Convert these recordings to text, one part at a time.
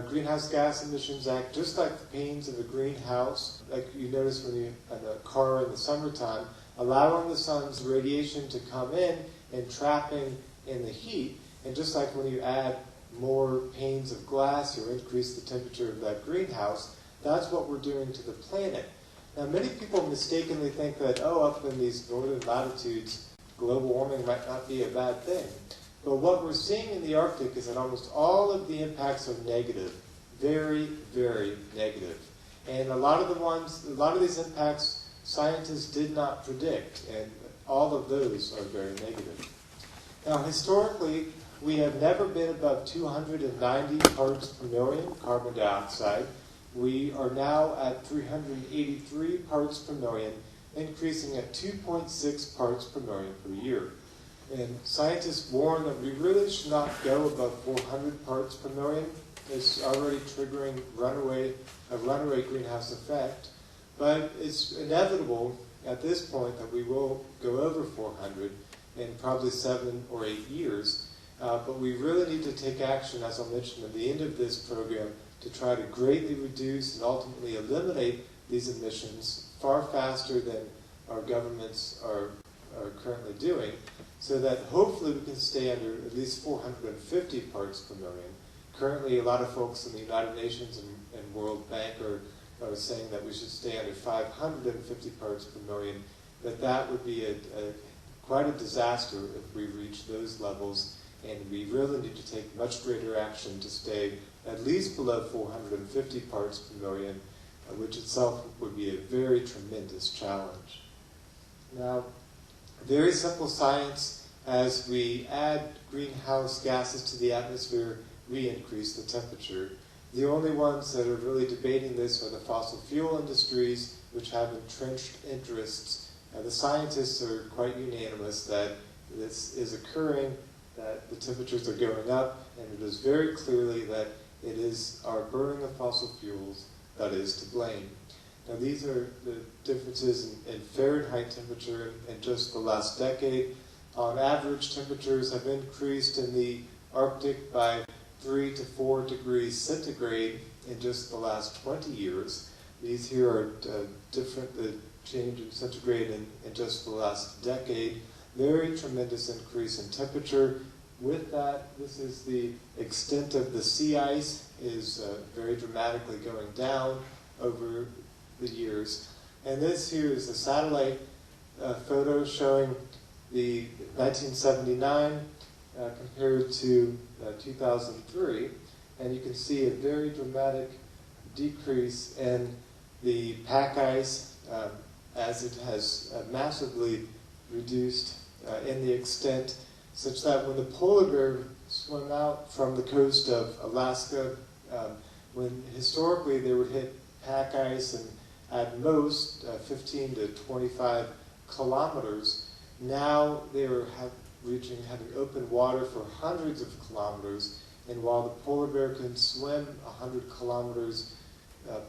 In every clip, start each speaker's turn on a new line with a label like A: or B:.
A: Greenhouse Gas Emissions Act, just like the panes of a greenhouse, like you notice when you in a car in the summertime, allowing the sun's radiation to come in and trapping in the heat. And just like when you add more panes of glass or increase the temperature of that greenhouse, that's what we're doing to the planet. Now, many people mistakenly think that, oh, up in these northern latitudes, global warming might not be a bad thing. But what we're seeing in the Arctic is that almost all of the impacts are negative, very, very negative. And a lot of these impacts scientists did not predict, and all of those are very negative. Now, historically, we have never been above 290 parts per million carbon dioxide. We are now at 383 parts per million, increasing at 2.6 parts per million per year. And scientists warn that we really should not go above 400 parts per million. It's already triggering a runaway greenhouse effect. But it's inevitable at this point that we will go over 400 in probably 7 or 8 years. But we really need to take action, as I'll mention at the end of this program, to try to greatly reduce and ultimately eliminate these emissions far faster than our governments are currently doing, so that hopefully we can stay under at least 450 parts per million. Currently, a lot of folks in the United Nations and World Bank are saying that we should stay under 550 parts per million, but that would be quite a disaster if we reach those levels, and we really need to take much greater action to stay at least below 450 parts per million, which itself would be a very tremendous challenge. Now, very simple science: as we add greenhouse gases to the atmosphere, we increase the temperature. The only ones that are really debating this are the fossil fuel industries, which have entrenched interests. The scientists are quite unanimous that this is occurring, that the temperatures are going up, and it is very clearly that it is our burning of fossil fuels that is to blame. Now, these are the differences in Fahrenheit temperature in just the last decade. On average, temperatures have increased in the Arctic by 3 to 4 degrees centigrade in just the last 20 years. These here are different, the change in centigrade in just the last decade. Very tremendous increase in temperature. With that, this is the extent of the sea ice is very dramatically going down over the years. And this here is a satellite photo showing the 1979 compared to 2003. And you can see a very dramatic decrease in the pack ice as it has massively reduced in the extent, such that when the polar bear swim out from the coast of Alaska, when historically they would hit pack ice and at most 15 to 25 kilometers, now they are having open water for hundreds of kilometers, and while the polar bear can swim 100 kilometers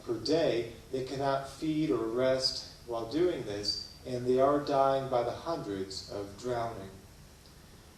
A: per day, they cannot feed or rest while doing this, and they are dying by the hundreds of drowning.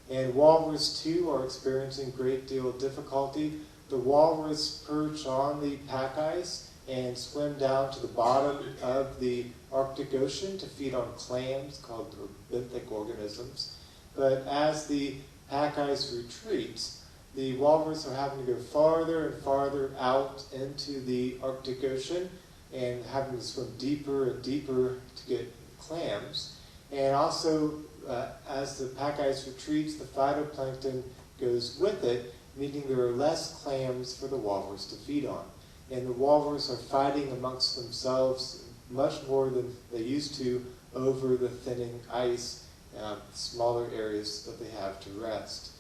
A: And walrus, too, are experiencing a great deal of difficulty. The walrus perch on the pack ice and swim down to the bottom of the Arctic Ocean to feed on clams called benthic organisms. But as the pack ice retreats, the walrus are having to go farther and farther out into the Arctic Ocean and having to swim deeper and deeper to get clams. And also, as the pack ice retreats, the phytoplankton goes with it, meaning there are less clams for the walrus to feed on. And the walrus are fighting amongst themselves much more than they used to over the thinning ice, smaller areas that they have to rest.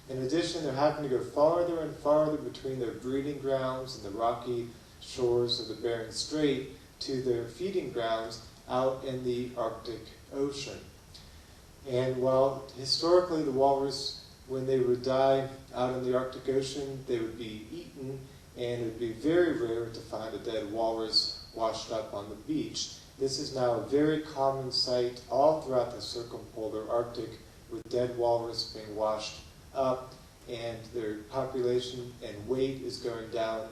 A: In addition, they're having to go farther and farther between their breeding grounds and the rocky shores of the Bering Strait to their feeding grounds out in the Arctic Ocean. And while historically the walrus, when they would die out in the Arctic Ocean, they would be eaten, and it would be very rare to find a dead walrus washed up on the beach. This is now a very common sight all throughout the circumpolar Arctic, with dead walrus being washed up and their population and weight is going down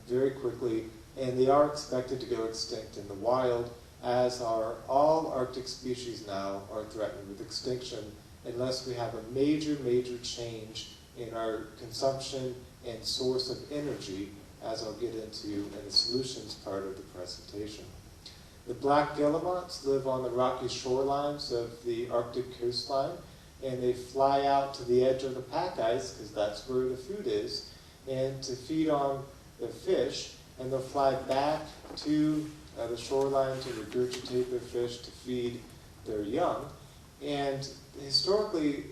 A: very quickly, and they are expected to go extinct in the wild, as are all Arctic species now are threatened with extinction unless we have a major, major change in our consumption and source of energy, as I'll get into in the solutions part of the presentation. The black guillemots live on the rocky shorelines of the Arctic coastline, and they fly out to the edge of the pack ice, because that's where the food is, and to feed on the fish, and they'll fly back to the shoreline to regurgitate their fish to feed their young. And historically,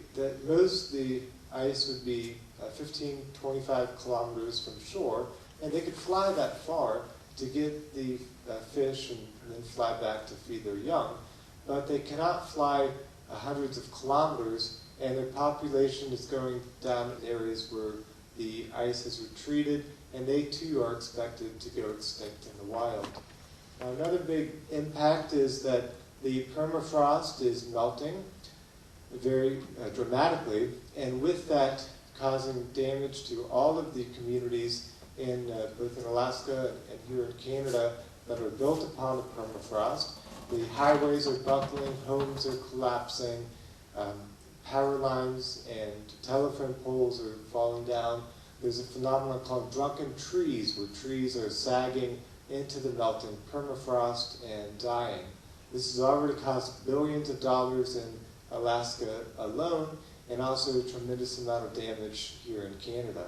A: most of the ice would be 15, 25 kilometers from shore, and they could fly that far to get the fish and then fly back to feed their young. But they cannot fly hundreds of kilometers, and their population is going down in areas where the ice has retreated, and they too are expected to go extinct in the wild. Now, another big impact is that the permafrost is melting very dramatically, and with that causing damage to all of the communities in both in Alaska and here in Canada that are built upon the permafrost. The highways are buckling, homes are collapsing, power lines and telephone poles are falling down. There's a phenomenon called drunken trees, where trees are sagging into the melting permafrost and dying. This has already cost billions of dollars in Alaska alone, and also a tremendous amount of damage here in Canada.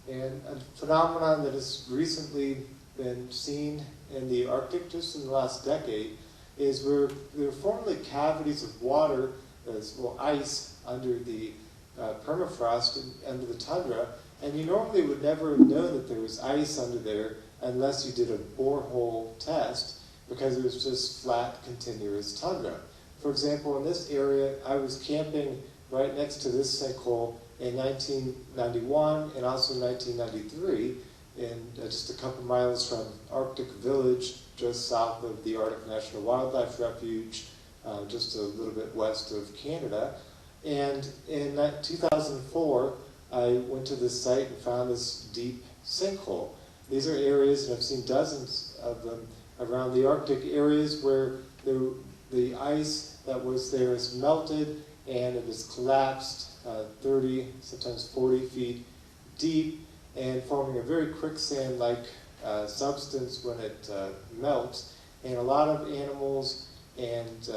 A: And a phenomenon that has recently been seen in the Arctic just in the last decade is where there were formerly cavities of water, ice, under the permafrost and under the tundra, and you normally would never have known that there was ice under there unless you did a borehole test, because it was just flat, continuous tundra. For example, in this area, I was camping right next to this sinkhole in 1991 and also 1993, in just a couple miles from Arctic Village, just south of the Arctic National Wildlife Refuge, just a little bit west of Canada. And in 2004, I went to this site and found this deep sinkhole. These are areas, and I've seen dozens of them around the Arctic areas, where the ice that was there is melted and it has collapsed 30, sometimes 40 feet deep, and forming a very quicksand-like substance when it melts. And a lot of animals and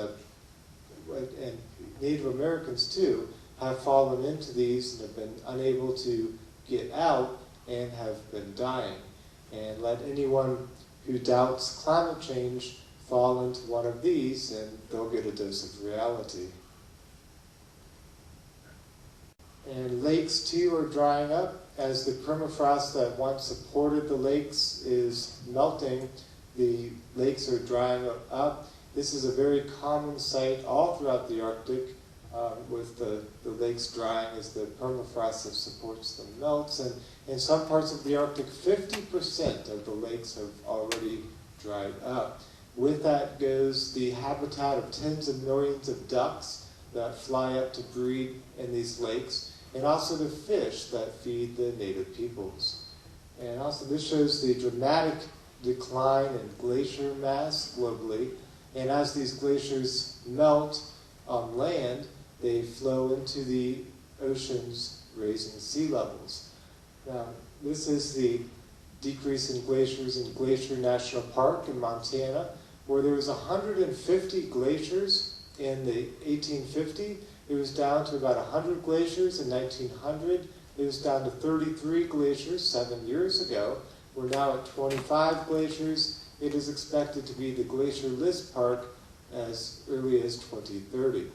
A: Native Americans too have fallen into these and have been unable to get out and have been dying. And let anyone who doubts climate change fall into one of these, and they'll get a dose of reality. And lakes too are drying up. As the permafrost that once supported the lakes is melting, the lakes are drying up. This is a very common sight all throughout the Arctic, with the lakes drying as the permafrost that supports them melts. And in some parts of the Arctic, 50% of the lakes have already dried up. With that goes the habitat of tens of millions of ducks that fly up to breed in these lakes, and also the fish that feed the native peoples. And also this shows the dramatic decline in glacier mass globally, and as these glaciers melt on land, they flow into the oceans, raising sea levels. Now, this is the decrease in glaciers in Glacier National Park in Montana, where there was 150 glaciers in the 1850. It was down to about 100 glaciers in 1900. It was down to 33 glaciers 7 years ago. We're now at 25 glaciers. It is expected to be the glacier-less park as early as 2030.